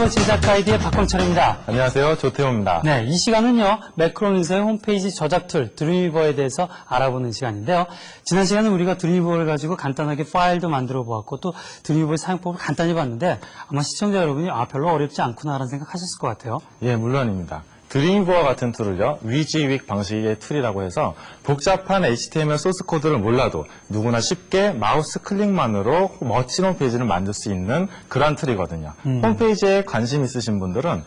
드림이버 제작 가이드의 박광철입니다. 안녕하세요. 조태호입니다. 네, 이 시간은요, 매크로니스의 홈페이지 저작 툴 드림이버에 대해서 알아보는 시간인데요. 지난 시간에 우리가 드림이버를 가지고 간단하게 파일도 만들어 보았고 또 드림이버의 사용법을 간단히 봤는데 아마 시청자 여러분이 별로 어렵지 않구나라는 생각 하셨을 것 같아요. 예, 물론입니다. 드림이버와 같은 툴을요, 위지윅 방식의 툴이라고 해서 복잡한 HTML 소스 코드를 몰라도 누구나 쉽게 마우스 클릭만으로 멋진 홈페이지를 만들 수 있는 그런 툴이거든요. 홈페이지에 관심 있으신 분들은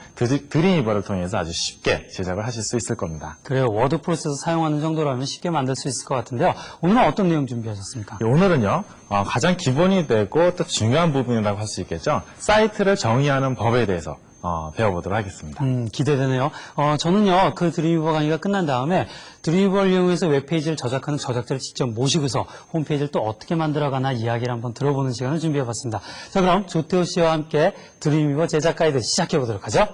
드림이버를 통해서 아주 쉽게 제작을 하실 수 있을 겁니다. 그래요. 워드 프로세서 사용하는 정도라면 쉽게 만들 수 있을 것 같은데요. 오늘은 어떤 내용 준비하셨습니까? 예, 오늘은요, 가장 기본이 되고 또 중요한 부분이라고 할 수 있겠죠. 사이트를 정의하는 법에 대해서 배워보도록 하겠습니다. 기대되네요. 저는요, 그 드림이버 강의가 끝난 다음에 드림이버를 이용해서 웹페이지를 저작하는 저작자를 직접 모시고서 홈페이지를 또 어떻게 만들어가나 이야기를 한번 들어보는 시간을 준비해봤습니다. 자, 그럼 조태호 씨와 함께 드림이버 제작 가이드 시작해보도록 하죠.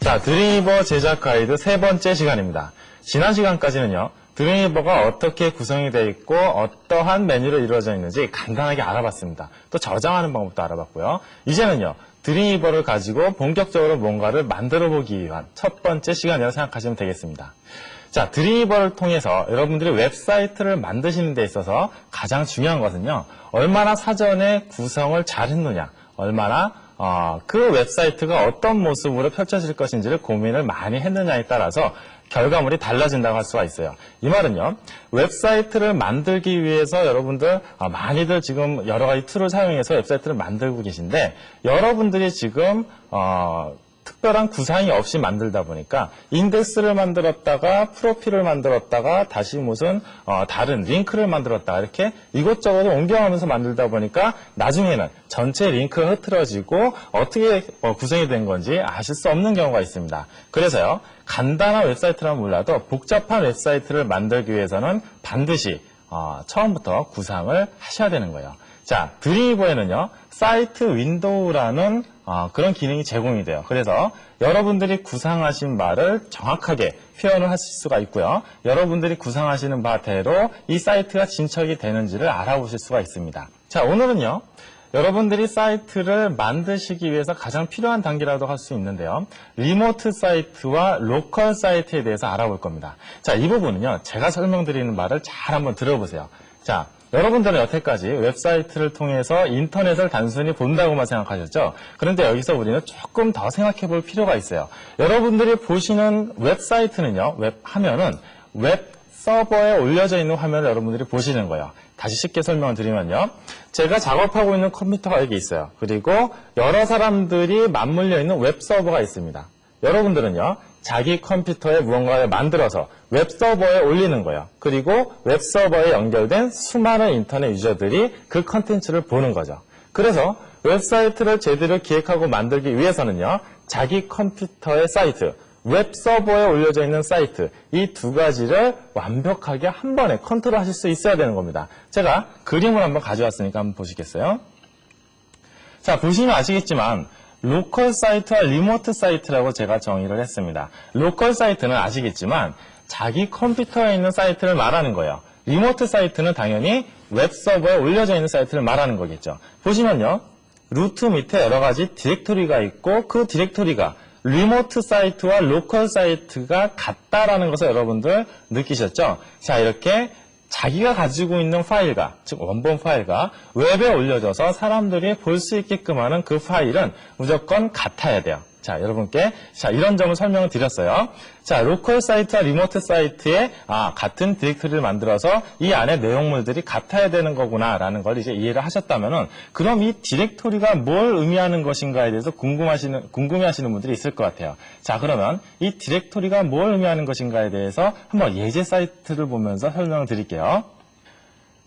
자, 드림이버 제작 가이드 세 번째 시간입니다. 지난 시간까지는요, 드림이버가 어떻게 구성이 되어 있고 어떠한 메뉴로 이루어져 있는지 간단하게 알아봤습니다. 또 저장하는 방법도 알아봤고요. 이제는요, 드림이버를 가지고 본격적으로 뭔가를 만들어 보기 위한 첫 번째 시간이라고 생각하시면 되겠습니다. 자, 드림이버를 통해서 여러분들이 웹사이트를 만드시는 데 있어서 가장 중요한 것은요, 얼마나 사전에 구성을 잘 했느냐, 얼마나 그 웹사이트가 어떤 모습으로 펼쳐질 것인지를 고민을 많이 했느냐에 따라서 결과물이 달라진다고 할 수가 있어요. 이 말은요, 웹사이트를 만들기 위해서 여러분들 많이들 지금 여러 가지 툴을 사용해서 웹사이트를 만들고 계신데, 여러분들이 지금 특별한 구상이 없이 만들다 보니까 인덱스를 만들었다가 프로필을 만들었다가 다시 무슨 다른 링크를 만들었다가 이렇게 이것저것 옮겨가면서 만들다 보니까 나중에는 전체 링크가 흐트러지고 어떻게 구성이 된 건지 아실 수 없는 경우가 있습니다. 그래서요, 간단한 웹사이트라면 몰라도 복잡한 웹사이트를 만들기 위해서는 반드시 처음부터 구상을 하셔야 되는 거예요. 자, 드림이버에는요, 사이트 윈도우라는 그런 기능이 제공이 돼요. 그래서 여러분들이 구상하신 바를 정확하게 표현을 하실 수가 있고요. 여러분들이 구상하시는 바대로 이 사이트가 진척이 되는지를 알아보실 수가 있습니다. 자, 오늘은요, 여러분들이 사이트를 만드시기 위해서 가장 필요한 단계라도 할 수 있는데요, 리모트 사이트와 로컬 사이트에 대해서 알아볼 겁니다. 자, 이 부분은요, 제가 설명드리는 말을 잘 한번 들어보세요. 자, 여러분들은 여태까지 웹사이트를 통해서 인터넷을 단순히 본다고만 생각하셨죠? 그런데 여기서 우리는 조금 더 생각해 볼 필요가 있어요. 여러분들이 보시는 웹사이트는요, 화면은 웹 서버에 올려져 있는 화면을 여러분들이 보시는 거예요. 다시 쉽게 설명을 드리면요, 제가 작업하고 있는 컴퓨터가 여기 있어요. 그리고 여러 사람들이 맞물려 있는 웹 서버가 있습니다. 여러분들은요, 자기 컴퓨터에 무언가를 만들어서 웹서버에 올리는 거예요. 그리고 웹서버에 연결된 수많은 인터넷 유저들이 그 컨텐츠를 보는 거죠. 그래서 웹사이트를 제대로 기획하고 만들기 위해서는요, 자기 컴퓨터의 사이트, 웹서버에 올려져 있는 사이트, 이 두 가지를 완벽하게 한 번에 컨트롤하실 수 있어야 되는 겁니다. 제가 그림을 한번 가져왔으니까 한번 보시겠어요? 자, 보시면 아시겠지만 로컬 사이트와 리모트 사이트라고 제가 정의를 했습니다. 로컬 사이트는 아시겠지만 자기 컴퓨터에 있는 사이트를 말하는 거예요. 리모트 사이트는 당연히 웹서버에 올려져 있는 사이트를 말하는 거겠죠. 보시면요, 루트 밑에 여러 가지 디렉토리가 있고 그 디렉토리가 리모트 사이트와 로컬 사이트가 같다라는 것을 여러분들 느끼셨죠? 자, 이렇게 자기가 가지고 있는 파일과, 즉 원본 파일과 웹에 올려져서 사람들이 볼 수 있게끔 하는 그 파일은 무조건 같아야 돼요. 자, 여러분께 이런 점을 설명을 드렸어요. 자, 로컬 사이트와 리모트 사이트에 같은 디렉토리를 만들어서 이 안에 내용물들이 같아야 되는 거구나라는 걸 이제 이해를 하셨다면은, 그럼 이 디렉토리가 뭘 의미하는 것인가에 대해서 궁금해하시는 분들이 있을 것 같아요. 자, 그러면 이 디렉토리가 뭘 의미하는 것인가에 대해서 한번 예제 사이트를 보면서 설명을 드릴게요.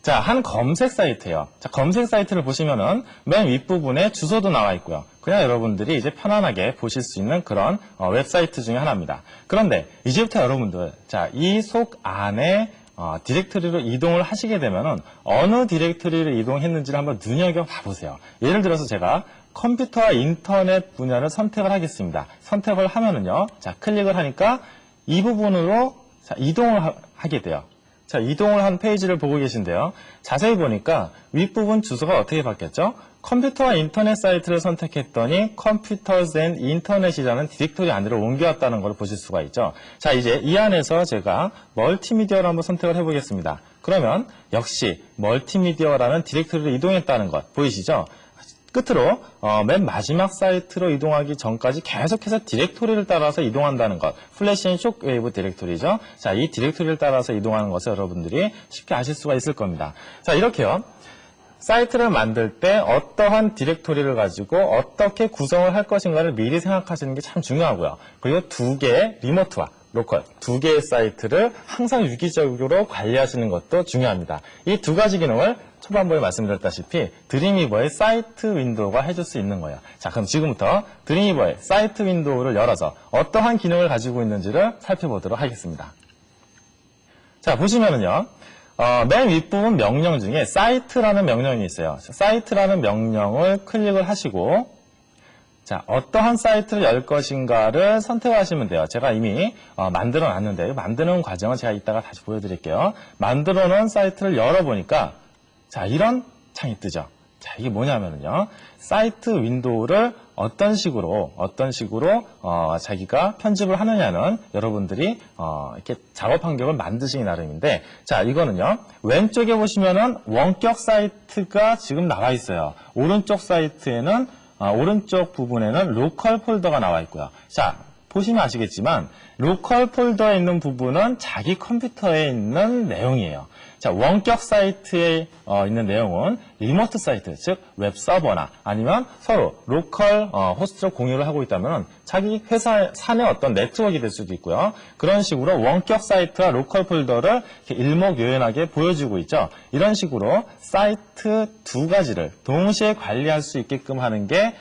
자, 한 검색 사이트예요. 자, 검색 사이트를 보시면은 맨 윗부분에 주소도 나와 있고요. 그냥 여러분들이 이제 편안하게 보실 수 있는 그런 웹사이트 중에 하나입니다. 그런데 이제부터 여러분들, 자, 이 속 안에 디렉토리로 이동을 하시게 되면은 어느 디렉토리를 이동했는지를 한번 눈여겨봐 보세요. 예를 들어서 제가 컴퓨터와 인터넷 분야를 선택을 하겠습니다. 선택을 하면은요, 자, 클릭을 하니까 이 부분으로 이동을 하게 돼요. 자, 이동을 한 페이지를 보고 계신데요. 자세히 보니까 윗부분 주소가 어떻게 바뀌었죠? 컴퓨터와 인터넷 사이트를 선택했더니 컴퓨터즈 앤 인터넷이라는 디렉토리 안으로 옮겨왔다는 걸 보실 수가 있죠. 자, 이제 이 안에서 제가 멀티미디어를 한번 선택을 해보겠습니다. 그러면 역시 멀티미디어라는 디렉토리로 이동했다는 것 보이시죠? 끝으로 맨 마지막 사이트로 이동하기 전까지 계속해서 디렉토리를 따라서 이동한다는 것. 플래시 앤 쇼크웨이브 디렉토리죠. 자, 이 디렉토리를 따라서 이동하는 것을 여러분들이 쉽게 아실 수가 있을 겁니다. 자, 이렇게요. 사이트를 만들 때 어떠한 디렉토리를 가지고 어떻게 구성을 할 것인가를 미리 생각하시는 게 참 중요하고요. 그리고 두 개의 리모트와 로컬, 두 개의 사이트를 항상 유기적으로 관리하시는 것도 중요합니다. 이 두 가지 기능을 초반부에 말씀드렸다시피 드림위버의 사이트 윈도우가 해줄 수 있는 거예요. 자, 그럼 지금부터 드림위버의 사이트 윈도우를 열어서 어떠한 기능을 가지고 있는지를 살펴보도록 하겠습니다. 자, 보시면은요. 맨 윗부분 명령 중에 사이트라는 명령이 있어요. 사이트라는 명령을 클릭을 하시고 자, 어떠한 사이트를 열 것인가를 선택하시면 돼요. 제가 이미 만들어 놨는데 만드는 과정은 제가 이따가 다시 보여드릴게요. 만들어 놓은 사이트를 열어보니까 자, 이런 창이 뜨죠. 자, 이게 뭐냐면요. 사이트 윈도우를 어떤 식으로 자기가 편집을 하느냐는 여러분들이 이렇게 작업 환경을 만드시기 나름인데, 자, 이거는요. 왼쪽에 보시면은 원격 사이트가 지금 나와 있어요. 오른쪽 사이트에는 오른쪽 부분에는 로컬 폴더가 나와 있고요. 자, 보시면 아시겠지만 로컬 폴더에 있는 부분은 자기 컴퓨터에 있는 내용이에요. 자, 원격 사이트에 있는 내용은 리모트 사이트, 즉 웹서버나 아니면 서로 로컬 호스트를 공유를 하고 있다면 자기 회사 사내 어떤 네트워크가 될 수도 있고요. 그런 식으로 원격 사이트와 로컬 폴더를 이렇게 일목요연하게 보여주고 있죠. 이런 식으로 사이트 두 가지를 동시에 관리할 수 있게끔 하는 게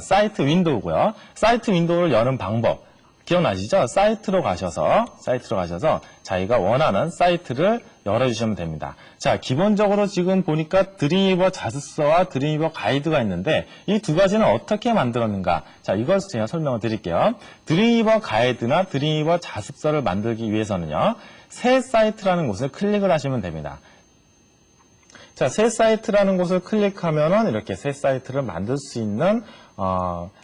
사이트 윈도우고요. 사이트 윈도우를 여는 방법 기억나시죠? 사이트로 가셔서 자기가 원하는 사이트를 열어주시면 됩니다. 자, 기본적으로 지금 보니까 드림위버 자습서와 드림위버 가이드가 있는데 이 두 가지는 어떻게 만들었는가? 자, 이걸 제가 설명을 드릴게요. 드림위버 가이드나 드림위버 자습서를 만들기 위해서는요. 새 사이트라는 곳을 클릭을 하시면 됩니다. 자, 새 사이트라는 곳을 클릭하면은 이렇게 새 사이트를 만들 수 있는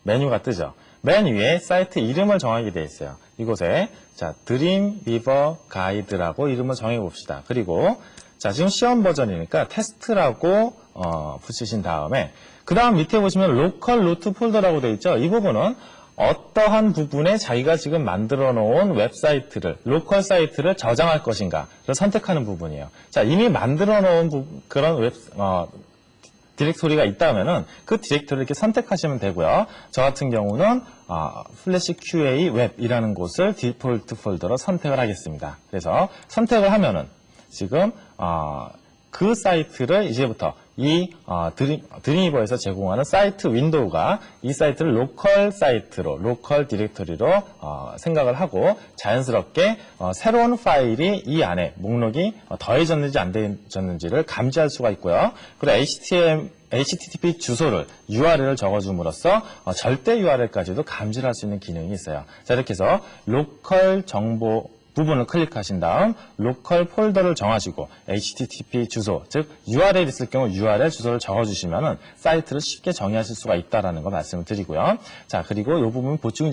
메뉴가 뜨죠. 맨 위에 사이트 이름을 정하게 되어 있어요. 이곳에 자, 드림위버 가이드라고 이름을 정해 봅시다. 그리고 자, 지금 시험 버전이니까 테스트라고 붙이신 다음에 그 다음 밑에 보시면 로컬 루트 폴더라고 되어 있죠. 이 부분은 어떠한 부분에 자기가 지금 만들어 놓은 웹사이트를, 로컬 사이트를 저장할 것인가를 선택하는 부분이에요. 자, 이미 만들어 놓은 그런 디렉토리가 있다면은 그 디렉토리를 이렇게 선택하시면 되고요. 저 같은 경우는 플래시 QA 웹이라는 곳을 디폴트 폴더로 선택을 하겠습니다. 그래서 선택을 하면은 지금 그 사이트를 이제부터 이 드림위버에서 제공하는 사이트 윈도우가 이 사이트를 로컬 사이트로, 로컬 디렉토리로 생각을 하고 자연스럽게 새로운 파일이 이 안에 목록이 더해졌는지 안 더해졌는지를 감지할 수가 있고요. 그리고 HTTP 주소를 URL을 적어줌으로써 절대 URL까지도 감지를 할 수 있는 기능이 있어요. 자, 이렇게 해서 로컬 정보 부분을 클릭하신 다음 로컬 폴더를 정하시고 HTTP 주소, 즉 URL 있을 경우 URL 주소를 적어주시면 사이트를 쉽게 정의하실 수가 있다는 거 말씀을 드리고요. 자, 그리고 이 부분 보충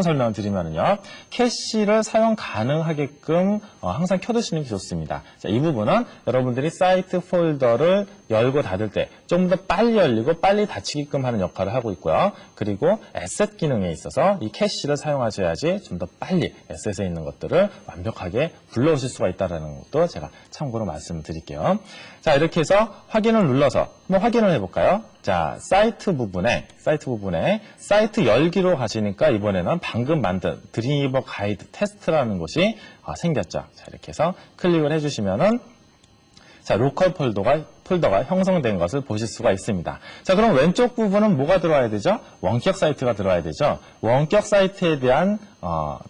설명을 드리면요. 캐시를 사용 가능하게끔 항상 켜두시는 게 좋습니다. 자, 이 부분은 여러분들이 사이트 폴더를 열고 닫을 때 좀 더 빨리 열리고 빨리 닫히게끔 하는 역할을 하고 있고요. 그리고 에셋 기능에 있어서 이 캐시를 사용하셔야지 좀 더 빨리 에셋에 있는 것들을 완벽하게 불러오실 수가 있다는 것도 제가 참고로 말씀을 드릴게요. 자, 이렇게 해서 확인을 눌러서 한번 확인을 해볼까요? 자, 사이트 부분에 사이트 열기로 가시니까 이번에는 방금 만든 드림위버 가이드 테스트라는 곳이 생겼죠. 자, 이렇게 해서 클릭을 해주시면은 자, 로컬 폴더가 형성된 것을 보실 수가 있습니다. 자, 그럼 왼쪽 부분은 뭐가 들어와야 되죠? 원격 사이트가 들어와야 되죠. 원격 사이트에 대한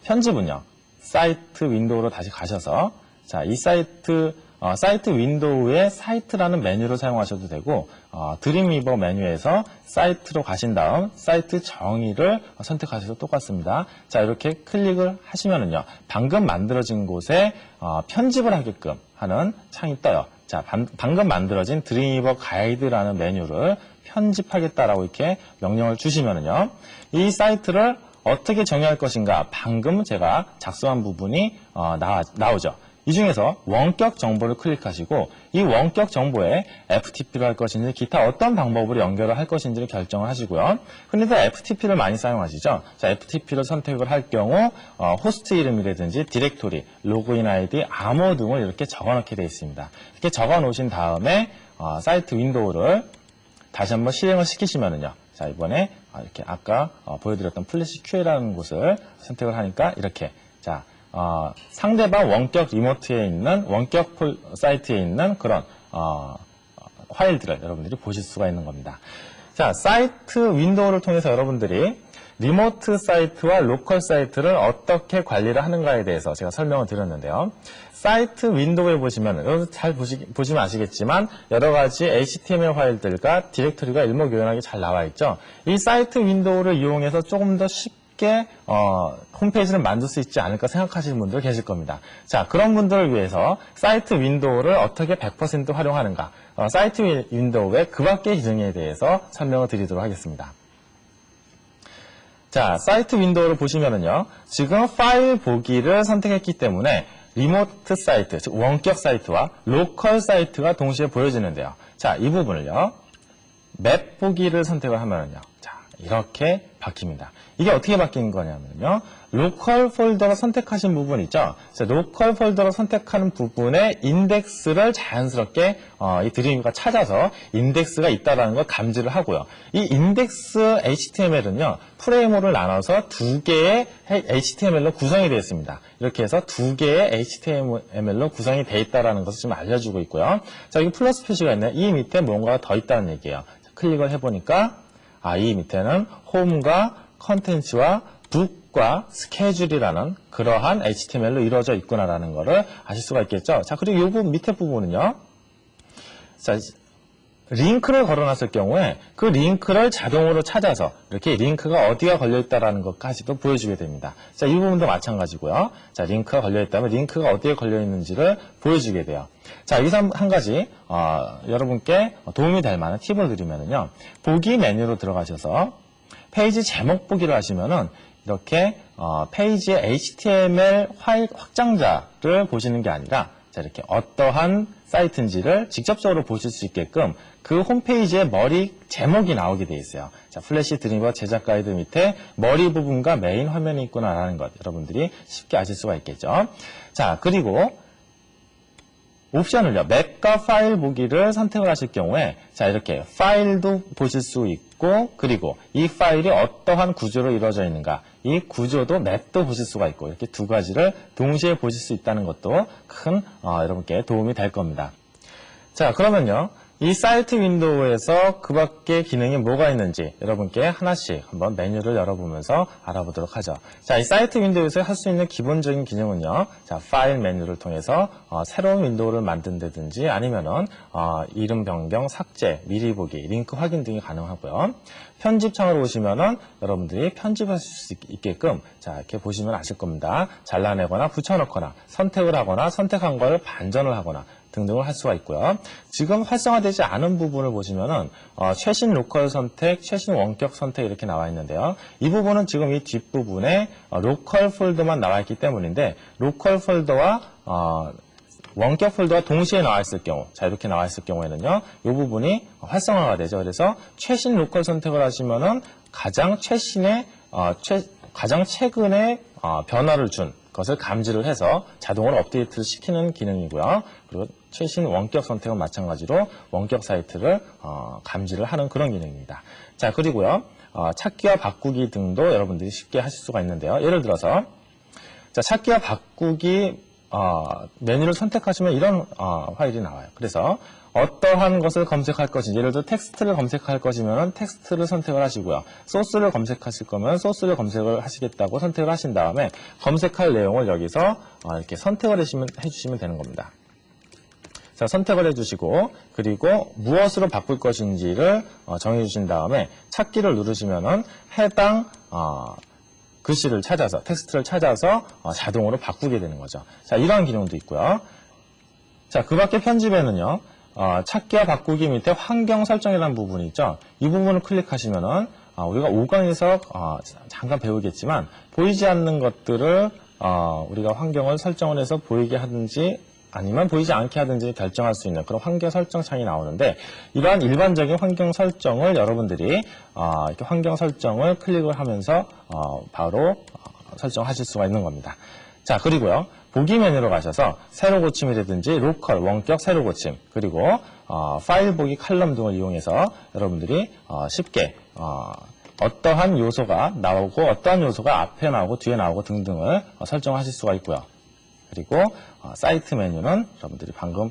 편집은요. 사이트 윈도우로 다시 가셔서 자, 이 사이트 사이트 윈도우에 사이트라는 메뉴를 사용하셔도 되고 드림위버 메뉴에서 사이트로 가신 다음 사이트 정의를 선택하셔도 똑같습니다. 자, 이렇게 클릭을 하시면은요, 방금 만들어진 곳에 편집을 하게끔 하는 창이 떠요. 자, 방금 만들어진 드림위버 가이드라는 메뉴를 편집하겠다라고 이렇게 명령을 주시면은요, 이 사이트를 어떻게 정의할 것인가, 방금 제가 작성한 부분이 나오죠. 이 중에서 원격 정보를 클릭하시고 이 원격 정보에 FTP를 할 것인지 기타 어떤 방법으로 연결을 할 것인지를 결정을 하시고요. 흔히들 FTP를 많이 사용하시죠. 자, FTP를 선택을 할 경우 호스트 이름이라든지 디렉토리, 로그인 아이디, 암호 등을 이렇게 적어놓게 되어 있습니다. 이렇게 적어 놓으신 다음에 사이트 윈도우를 다시 한번 실행을 시키시면은요. 자, 이번에 이렇게 아까 보여드렸던 플래시 QA라는 곳을 선택을 하니까 이렇게 상대방 원격 리모트에 있는 원격 사이트에 있는 그런 파일들을 여러분들이 보실 수가 있는 겁니다. 자, 사이트 윈도우를 통해서 여러분들이 리모트 사이트와 로컬 사이트를 어떻게 관리를 하는가에 대해서 제가 설명을 드렸는데요. 사이트 윈도우에 보시면, 여러분 잘 보시면 아시겠지만 여러 가지 HTML 파일들과 디렉토리가 일목요연하게 잘 나와 있죠. 이 사이트 윈도우를 이용해서 조금 더 쉽게 홈페이지를 만들 수 있지 않을까 생각하시는 분들 계실 겁니다. 자, 그런 분들을 위해서 사이트 윈도우를 어떻게 100% 활용하는가, 사이트 윈도우의 그 밖의 기능에 대해서 설명을 드리도록 하겠습니다. 자, 사이트 윈도우를 보시면은요, 지금 파일 보기를 선택했기 때문에 리모트 사이트, 즉 원격 사이트와 로컬 사이트가 동시에 보여지는데요. 자, 이 부분을요, 맵 보기를 선택을 하면은요, 자, 이렇게 바뀝니다. 이게 어떻게 바뀌는 거냐면요, 로컬 폴더로 선택하신 부분 있죠? 자, 로컬 폴더로 선택하는 부분에 인덱스를 자연스럽게 이 드림위버가 찾아서 인덱스가 있다는 걸 감지를 하고요. 이 인덱스 HTML은요, 프레임으로 나눠서 두 개의 HTML로 구성이 되어 있습니다. 이렇게 해서 두 개의 HTML로 구성이 되어 있다는 것을 좀 알려주고 있고요. 자, 여기 플러스 표시가 있네요. 이 밑에 뭔가가 더 있다는 얘기예요. 자, 클릭을 해보니까 이 밑에는 홈과 컨텐츠와 북과 스케줄이라는 그러한 HTML로 이루어져 있구나라는 것을 아실 수가 있겠죠. 자, 그리고 이 부분 밑에 부분은요, 자, 링크를 걸어놨을 경우에 그 링크를 자동으로 찾아서 이렇게 링크가 어디가 걸려있다라는 것까지도 보여주게 됩니다. 자, 이 부분도 마찬가지고요. 자, 링크가 걸려있다면 링크가 어디에 걸려있는지를 보여주게 돼요. 자, 여기서 한 가지 여러분께 도움이 될 만한 팁을 드리면은요, 보기 메뉴로 들어가셔서 페이지 제목 보기를 하시면은 이렇게 페이지의 HTML 파일 확장자를 보시는 게 아니라, 자, 이렇게 어떠한 사이트인지를 직접적으로 보실 수 있게끔 그 홈페이지의 머리 제목이 나오게 되어 있어요. 자, 플래시 드림위버 제작 가이드 밑에 머리 부분과 메인 화면이 있구나라는 것, 여러분들이 쉽게 아실 수가 있겠죠. 자, 그리고 옵션을요, 맵과 파일 보기를 선택을 하실 경우에, 자, 이렇게 파일도 보실 수 있고, 그리고 이 파일이 어떠한 구조로 이루어져 있는가, 이 구조도 맵도 보실 수가 있고, 이렇게 두 가지를 동시에 보실 수 있다는 것도 큰 여러분께 도움이 될 겁니다. 자, 그러면요, 이 사이트 윈도우에서 그 밖에 기능이 뭐가 있는지 여러분께 하나씩 한번 메뉴를 열어보면서 알아보도록 하죠. 자, 이 사이트 윈도우에서 할 수 있는 기본적인 기능은요, 자, 파일 메뉴를 통해서 새로운 윈도우를 만든다든지 아니면은 이름 변경, 삭제, 미리 보기, 링크 확인 등이 가능하고요. 편집 창으로 오시면은 여러분들이 편집하실 수 있게끔, 자, 이렇게 보시면 아실 겁니다. 잘라내거나 붙여넣거나 선택을 하거나 선택한 걸 반전을 하거나 등등을 할 수가 있고요. 지금 활성화되지 않은 부분을 보시면은 최신 로컬 선택, 최신 원격 선택 이렇게 나와 있는데요. 이 부분은 지금 이 뒷부분에 로컬 폴더만 나와 있기 때문인데, 로컬 폴더와 원격 폴더가 동시에 나와 있을 경우, 자, 이렇게 나와 있을 경우에는요, 이 부분이 활성화가 되죠. 그래서 최신 로컬 선택을 하시면은 가장 최신의 가장 최근에 변화를 준 것을 감지를 해서 자동으로 업데이트를 시키는 기능이고요. 그리고 최신 원격 선택은 마찬가지로 원격 사이트를 감지를 하는 그런 기능입니다. 자, 그리고요, 찾기와 바꾸기 등도 여러분들이 쉽게 하실 수가 있는데요. 예를 들어서, 자, 찾기와 바꾸기 메뉴를 선택하시면 이런 파일이 나와요. 그래서 어떠한 것을 검색할 것인지, 예를 들어 텍스트를 검색할 것이면 텍스트를 선택을 하시고요. 소스를 검색하실 거면 소스를 검색을 하시겠다고 선택을 하신 다음에 검색할 내용을 여기서 이렇게 선택을 해주시면 되는 겁니다. 자, 선택을 해주시고, 그리고 무엇으로 바꿀 것인지를 정해주신 다음에 찾기를 누르시면은 해당 글씨를 찾아서, 텍스트를 찾아서 자동으로 바꾸게 되는 거죠. 자, 이러한 기능도 있고요. 자, 그 밖에 편집에는요, 찾기와 바꾸기 밑에 환경 설정이라는 부분이 있죠. 이 부분을 클릭하시면은, 우리가 5강에서 잠깐 배우겠지만, 보이지 않는 것들을, 우리가 환경을 설정을 해서 보이게 하든지, 아니면 보이지 않게 하든지 결정할 수 있는 그런 환경 설정 창이 나오는데, 이러한 일반적인 환경 설정을 여러분들이, 이렇게 환경 설정을 클릭을 하면서, 바로 설정하실 수가 있는 겁니다. 자, 그리고요, 보기 메뉴로 가셔서 세로 고침이라든지 로컬, 원격 세로 고침, 그리고 파일 보기 칼럼 등을 이용해서 여러분들이 쉽게 어떠한 요소가 나오고 어떠한 요소가 앞에 나오고 뒤에 나오고 등등을 설정하실 수가 있고요. 그리고 사이트 메뉴는 여러분들이 방금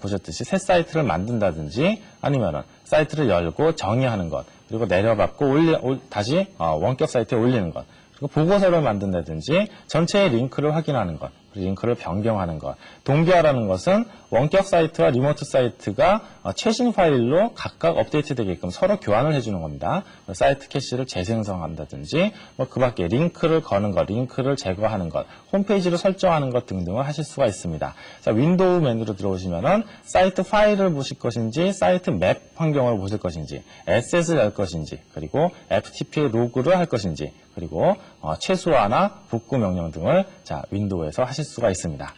보셨듯이 새 사이트를 만든다든지 아니면은 사이트를 열고 정의하는 것, 그리고 내려받고 다시 원격 사이트에 올리는 것, 그리고 보고서를 만든다든지 전체의 링크를 확인하는 것, 링크를 변경하는 것. 동기화라는 것은 원격 사이트와 리모트 사이트가 최신 파일로 각각 업데이트되게끔 서로 교환을 해주는 겁니다. 사이트 캐시를 재생성한다든지 그 밖에 링크를 거는 것, 링크를 제거하는 것, 홈페이지를 설정하는 것 등등을 하실 수가 있습니다. 자, 윈도우 메뉴로 들어오시면은 사이트 파일을 보실 것인지, 사이트 맵 환경을 보실 것인지, 에셋을 열 것인지, 그리고 FTP 로그를 할 것인지, 그리고 최소화나 복구 명령 등을 윈도우에서 하실 수가 있습니다.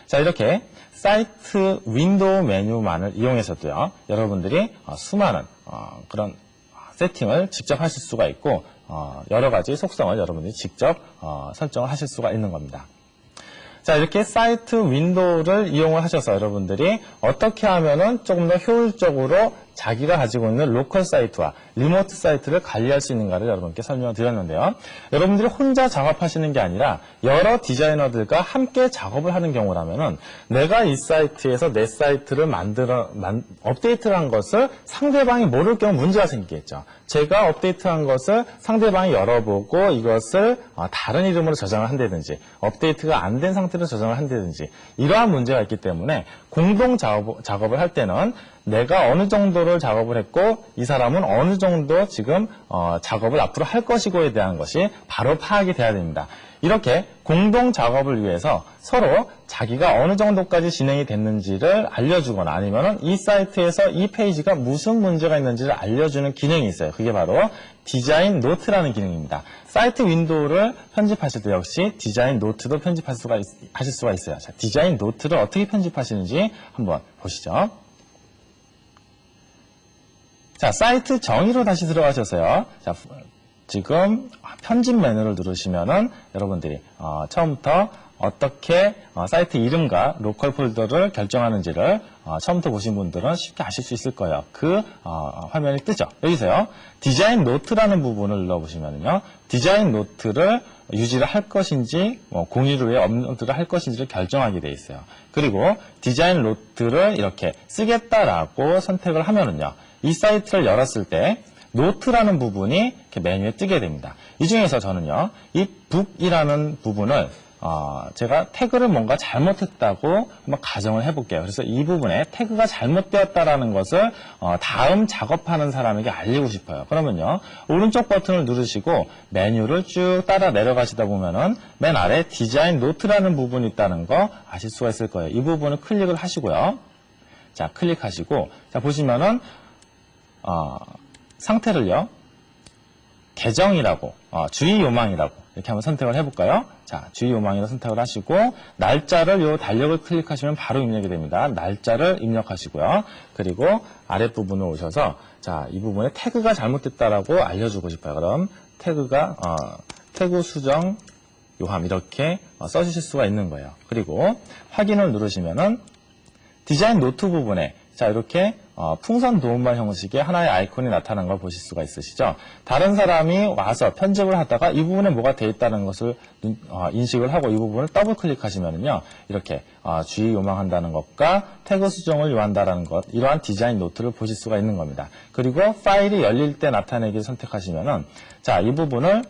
자, 이렇게 사이트 윈도우 메뉴만을 이용해서도요, 여러분들이 수많은 그런 세팅을 직접 하실 수가 있고, 여러 가지 속성을 여러분들이 직접 설정을 하실 수가 있는 겁니다. 자, 이렇게 사이트 윈도우를 이용을 하셔서 여러분들이 어떻게 하면은 조금 더 효율적으로 자기가 가지고 있는 로컬 사이트와 리모트 사이트를 관리할 수 있는가를 여러분께 설명을 드렸는데요. 여러분들이 혼자 작업하시는 게 아니라 여러 디자이너들과 함께 작업을 하는 경우라면은 내가 이 사이트에서 내 사이트를 업데이트를 한 것을 상대방이 모를 경우 문제가 생기겠죠. 제가 업데이트한 것을 상대방이 열어보고 이것을 다른 이름으로 저장을 한다든지 업데이트가 안 된 상태로 저장을 한다든지 이러한 문제가 있기 때문에 공동 작업을 할 때는 내가 어느 정도를 작업을 했고 이 사람은 어느 정도 지금 작업을 앞으로 할 것이고에 대한 것이 바로 파악이 돼야 됩니다. 이렇게 공동 작업을 위해서 서로 자기가 어느 정도까지 진행이 됐는지를 알려주거나 아니면 이 사이트에서 이 페이지가 무슨 문제가 있는지를 알려주는 기능이 있어요. 그게 바로 디자인 노트라는 기능입니다. 사이트 윈도우를 편집하실 때 역시 디자인 노트도 하실 수가 있어요. 자, 디자인 노트를 어떻게 편집하시는지 한번 보시죠. 자, 사이트 정의로 다시 들어가셔서요. 자, 지금 편집 메뉴를 누르시면은 여러분들이 처음부터 어떻게 사이트 이름과 로컬 폴더를 결정하는지를 처음부터 보신 분들은 쉽게 아실 수 있을 거예요. 그 화면이 뜨죠. 여기서요. 디자인 노트라는 부분을 눌러보시면요. 디자인 노트를 유지를 할 것인지 공유를 위해 업로드를 할 것인지를 결정하게 돼 있어요. 그리고 디자인 노트를 이렇게 쓰겠다라고 선택을 하면은요. 이 사이트를 열었을 때 노트라는 부분이 이렇게 메뉴에 뜨게 됩니다. 이 중에서 저는요, 이 북이라는 부분을 제가 태그를 뭔가 잘못했다고 한번 가정을 해볼게요. 그래서 이 부분에 태그가 잘못되었다라는 것을 다음 작업하는 사람에게 알리고 싶어요. 그러면요, 오른쪽 버튼을 누르시고 메뉴를 쭉 따라 내려가시다 보면은 맨 아래 디자인 노트라는 부분이 있다는 거 아실 수가 있을 거예요. 이 부분을 클릭을 하시고요. 자, 클릭하시고, 자, 보시면은 상태를요, 계정이라고, 주의 요망이라고 이렇게 한번 선택을 해볼까요? 자, 주의 요망이라고 선택을 하시고 날짜를 요 달력을 클릭하시면 바로 입력이 됩니다. 날짜를 입력하시고요. 그리고 아랫부분을 오셔서 자, 이 부분에 태그가 잘못됐다라고 알려주고 싶어요. 그럼 태그 수정 요함 이렇게 써주실 수가 있는 거예요. 그리고 확인을 누르시면은 디자인 노트 부분에 자, 이렇게 풍선 도움말 형식의 하나의 아이콘이 나타나는 걸 보실 수가 있으시죠? 다른 사람이 와서 편집을 하다가 이 부분에 뭐가 돼 있다는 것을 인식을 하고 이 부분을 더블 클릭하시면은요, 이렇게 주의 요망한다는 것과 태그 수정을 요한다라는 것, 이러한 디자인 노트를 보실 수가 있는 겁니다. 그리고 파일이 열릴 때 나타내기를 선택하시면은 자, 이 부분을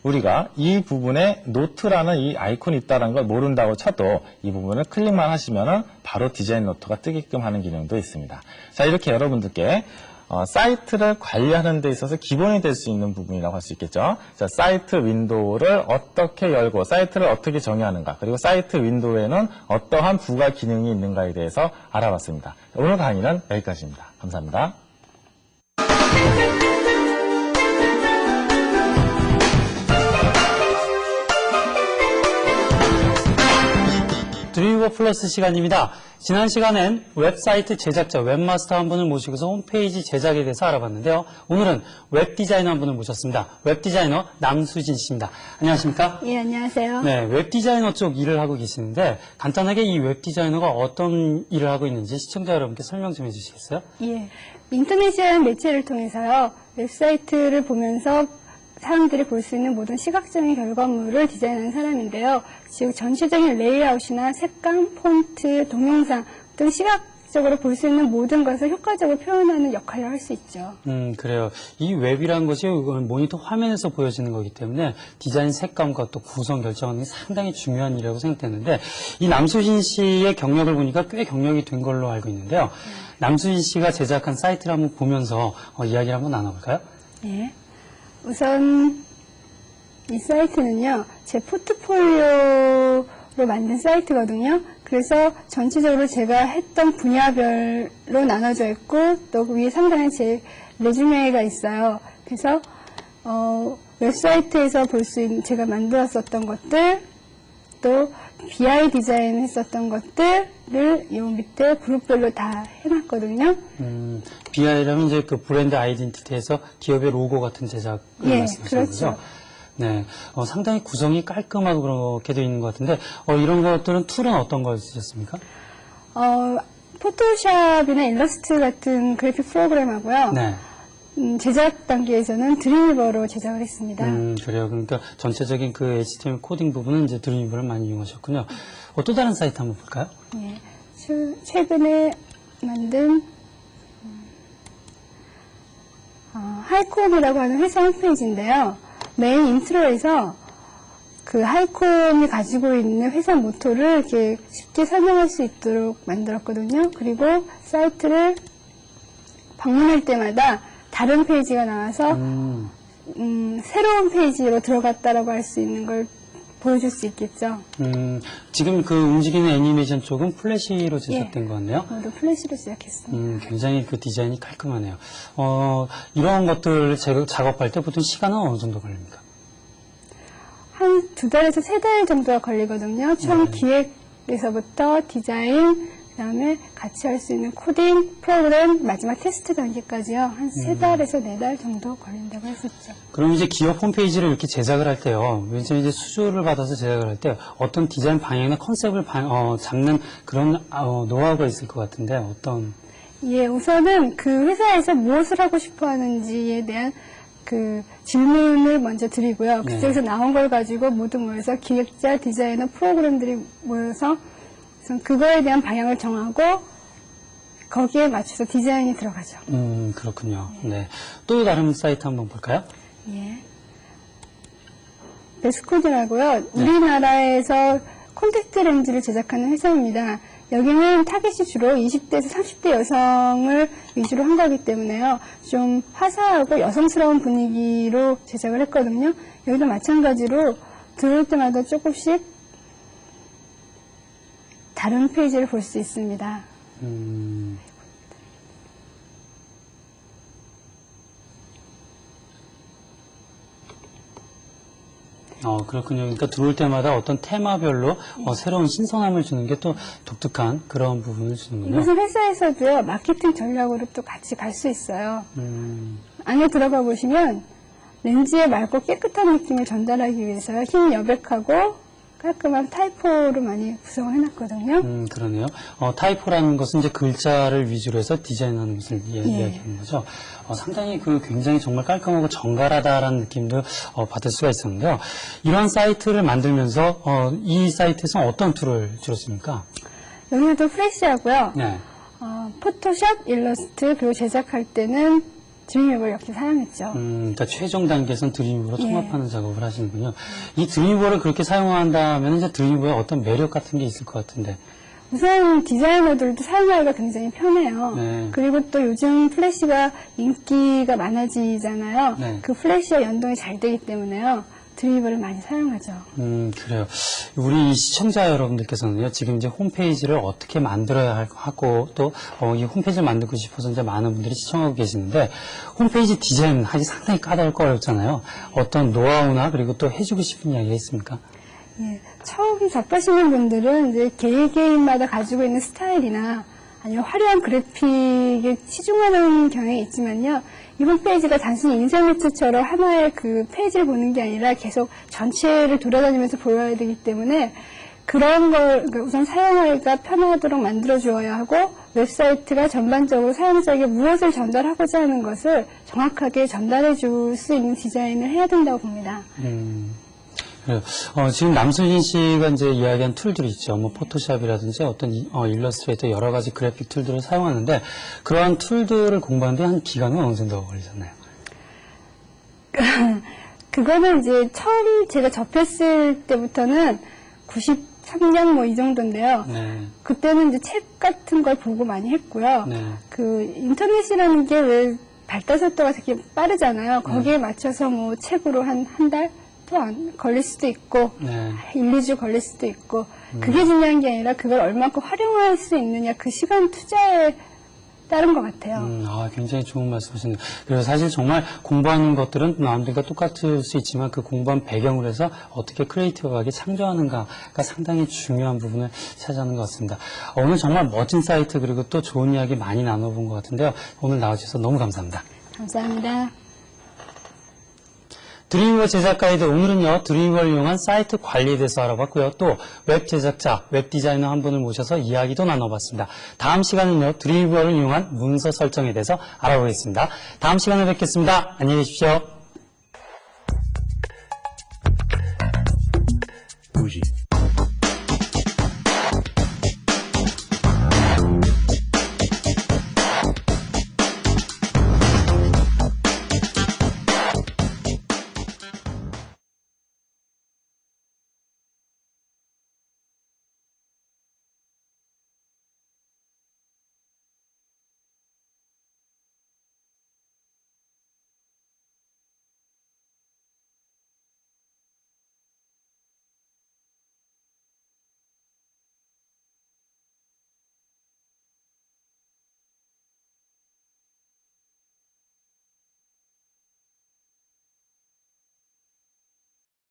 우리가 이 부분에 노트라는 이 아이콘이 있다는 걸 모른다고 쳐도 이 부분을 클릭만 하시면은 바로 디자인 노트가 뜨게끔 하는 기능도 있습니다. 자, 이렇게 여러분들께 사이트를 관리하는 데 있어서 기본이 될 수 있는 부분이라고 할 수 있겠죠. 자, 사이트 윈도우를 어떻게 열고 사이트를 어떻게 정의하는가, 그리고 사이트 윈도우에는 어떠한 부가 기능이 있는가에 대해서 알아봤습니다. 오늘 강의는 여기까지입니다. 감사합니다. 드림위버 플러스 시간입니다. 지난 시간엔 웹사이트 제작자, 웹마스터 한 분을 모시고서 홈페이지 제작에 대해서 알아봤는데요. 오늘은 웹디자이너 한 분을 모셨습니다. 웹디자이너 남수진 씨입니다. 안녕하십니까? 예, 안녕하세요. 네, 웹디자이너 쪽 일을 하고 계시는데 간단하게 이 웹디자이너가 어떤 일을 하고 있는지 시청자 여러분께 설명 좀 해주시겠어요? 예, 인터넷이라는 매체를 통해서요, 웹사이트를 보면서 사람들이 볼 수 있는 모든 시각적인 결과물을 디자인하는 사람인데요. 즉 전체적인 레이아웃이나 색감, 폰트, 동영상 등 시각적으로 볼 수 있는 모든 것을 효과적으로 표현하는 역할을 할 수 있죠. 그래요. 이 웹이라는 것이 모니터 화면에서 보여지는 거기 때문에 디자인 색감과 또 구성 결정하는 게 상당히 중요한 일이라고 생각되는데, 이 남수진 씨의 경력을 보니까 꽤 경력이 된 걸로 알고 있는데요. 남수진 씨가 제작한 사이트를 한번 보면서 이야기를 한번 나눠볼까요? 예. 우선 이 사이트는요, 제 포트폴리오로 만든 사이트거든요. 그래서 전체적으로 제가 했던 분야별로 나눠져 있고, 또 그 위에 상단에 제 레주메가 있어요. 그래서 웹사이트에서 볼 수 있는 제가 만들었었던 것들, 또 BI 디자인 했었던 것들을 이 밑에 그룹별로 다 해놨거든요. BI라면 이제 그 브랜드 아이덴티티에서 기업의 로고 같은 제작을 예, 말씀하시는 거죠? 그렇죠. 네, 상당히 구성이 깔끔하고 그렇게 되어 있는 것 같은데, 이런 것들은 툴은 어떤 걸 쓰셨습니까? 포토샵이나 일러스트 같은 그래픽 프로그램하고요. 네. 제작 단계에서는 드림위버로 제작을 했습니다. 그래요. 그러니까 전체적인 그 HTML 코딩 부분은 이제 드림위버를 많이 이용하셨군요. 또 다른 사이트 한번 볼까요? 예, 최근에 만든 하이콤이라고 하는 회사 홈페이지인데요. 메인 인트로에서 그 하이콤이 가지고 있는 회사 모토를 이렇게 쉽게 설명할 수 있도록 만들었거든요. 그리고 사이트를 방문할 때마다 다른 페이지가 나와서 새로운 페이지로 들어갔다라고 할 수 있는 걸 보여줄 수 있겠죠. 지금 그 움직이는 애니메이션 쪽은 플래시로 제작된 것 같네요. 모두 플래시로 시작했습니다. 굉장히 그 디자인이 깔끔하네요. 이런 것들 작업할 때 보통 시간은 어느 정도 걸립니까? 한 2달에서 3달 정도가 걸리거든요. 처음 기획에서부터 디자인, 그 다음에 같이 할 수 있는 코딩, 프로그램, 마지막 테스트 단계까지요. 한 3달에서 4달 정도 걸린다고 할 수 있죠. 그럼 이제 기업 홈페이지를 이렇게 제작을 할 때요. 왠지 이제 수주를 받아서 제작을 할 때 어떤 디자인 방향이나 컨셉을 잡는 그런 노하우가 있을 것 같은데 어떤? 예, 우선은 그 회사에서 무엇을 하고 싶어 하는지에 대한 그 질문을 먼저 드리고요. 네. 그쪽에서 나온 걸 가지고 모두 모여서 기획자, 디자이너, 프로그램들이 모여서 그거에 대한 방향을 정하고 거기에 맞춰서 디자인이 들어가죠. 그렇군요. 네. 또 다른 사이트 한번 볼까요? 예. 베스코드라고요. 우리나라에서 콘택트 렌즈를 제작하는 회사입니다. 여기는 타겟이 주로 20대에서 30대 여성을 위주로 한 거기 때문에요. 좀 화사하고 여성스러운 분위기로 제작을 했거든요. 여기도 마찬가지로 들어올 때마다 조금씩 다른 페이지를 볼 수 있습니다. 그렇군요. 그러니까 들어올 때마다 어떤 테마별로 새로운 신선함을 주는 게 또 독특한 그런 부분을 주는군요. 이것은 회사에서도요, 마케팅 전략으로 또 같이 갈 수 있어요. 안에 들어가 보시면 렌즈의 맑고 깨끗한 느낌을 전달하기 위해서요, 흰 여백하고 깔끔한 타이포로 많이 구성을 해놨거든요. 그러네요. 타이포라는 것은 이제 글자를 위주로 해서 디자인하는 것을 이야기하는 거죠. 상당히 굉장히 정말 깔끔하고 정갈하다라는 느낌도 받을 수가 있었는데요. 이러한 사이트를 만들면서 이 사이트에서 어떤 툴을 주로 씁니까? 여기도 프레시하고요. 네. 포토샵, 일러스트, 그리고 제작할 때는 드림위버를 역시 사용했죠. 그러니까 최종 단계에서는 드림위버로 예. 통합하는 작업을 하시는군요. 이 드림위버를 그렇게 사용한다면 이제 드림위버에 어떤 매력 같은 게 있을 것 같은데. 우선 디자이너들도 사용하기가 굉장히 편해요. 네. 그리고 또 요즘 플래시가 인기가 많아지잖아요. 네. 그 플래시와 연동이 잘 되기 때문에요. 드림위버를 많이 사용하죠. 그래요. 우리 시청자 여러분들께서는요, 지금 이제 홈페이지를 어떻게 만들어야 하고, 또, 이 홈페이지를 만들고 싶어서 이제 많은 분들이 시청하고 계시는데, 홈페이지 디자인 하기 상당히 까다롭고 어렵잖아요. 어떤 노하우나, 그리고 또 해주고 싶은 이야기가 있습니까? 예, 처음 접하시는 분들은 이제 개인마다 가지고 있는 스타일이나 아니면 화려한 그래픽에 치중하는 경향이 있지만요. 이 홈페이지가 단순히 인쇄 매체처럼 하나의 그 페이지를 보는 게 아니라 계속 전체를 돌아다니면서 보여야 되기 때문에 그런 걸 그러니까 우선 사용하기가 편하도록 만들어 주어야 하고 웹사이트가 전반적으로 사용자에게 무엇을 전달하고자 하는 것을 정확하게 전달해 줄 수 있는 디자인을 해야 된다고 봅니다. 그래요. 지금 남순신 씨가 이제 이야기한 툴들이 있죠. 뭐, 포토샵이라든지 어떤 일러스트레이터 여러 가지 그래픽 툴들을 사용하는데, 그러한 툴들을 공부하는데 한 기간은 어느 정도 걸리셨나요? 그거는 이제 처음 제가 접했을 때부터는 93년 뭐 이 정도인데요. 네. 그때는 이제 책 같은 걸 보고 많이 했고요. 네. 그 인터넷이라는 게 왜 발달 속도가 되게 빠르잖아요. 거기에 맞춰서 뭐 책으로 한 달? 또 안 걸릴 수도 있고, 네. 1, 2주 걸릴 수도 있고, 그게 중요한 게 아니라 그걸 얼마큼 활용할 수 있느냐, 그 시간 투자에 따른 것 같아요. 굉장히 좋은 말씀이시네요. 그래서 사실 정말 공부하는 것들은 남들과 똑같을 수 있지만 그 공부한 배경으로 해서 어떻게 크리에이티브하게 창조하는가가 상당히 중요한 부분을 차지하는 것 같습니다. 오늘 정말 멋진 사이트 그리고 또 좋은 이야기 많이 나눠본 것 같은데요. 오늘 나와주셔서 너무 감사합니다. 감사합니다. 드림위버 제작 가이드 오늘은요 드림위버를 이용한 사이트 관리에 대해서 알아봤고요. 또 웹 제작자, 웹 디자이너 한 분을 모셔서 이야기도 나눠봤습니다. 다음 시간은요 드림위버를 이용한 문서 설정에 대해서 알아보겠습니다. 다음 시간에 뵙겠습니다. 안녕히 계십시오.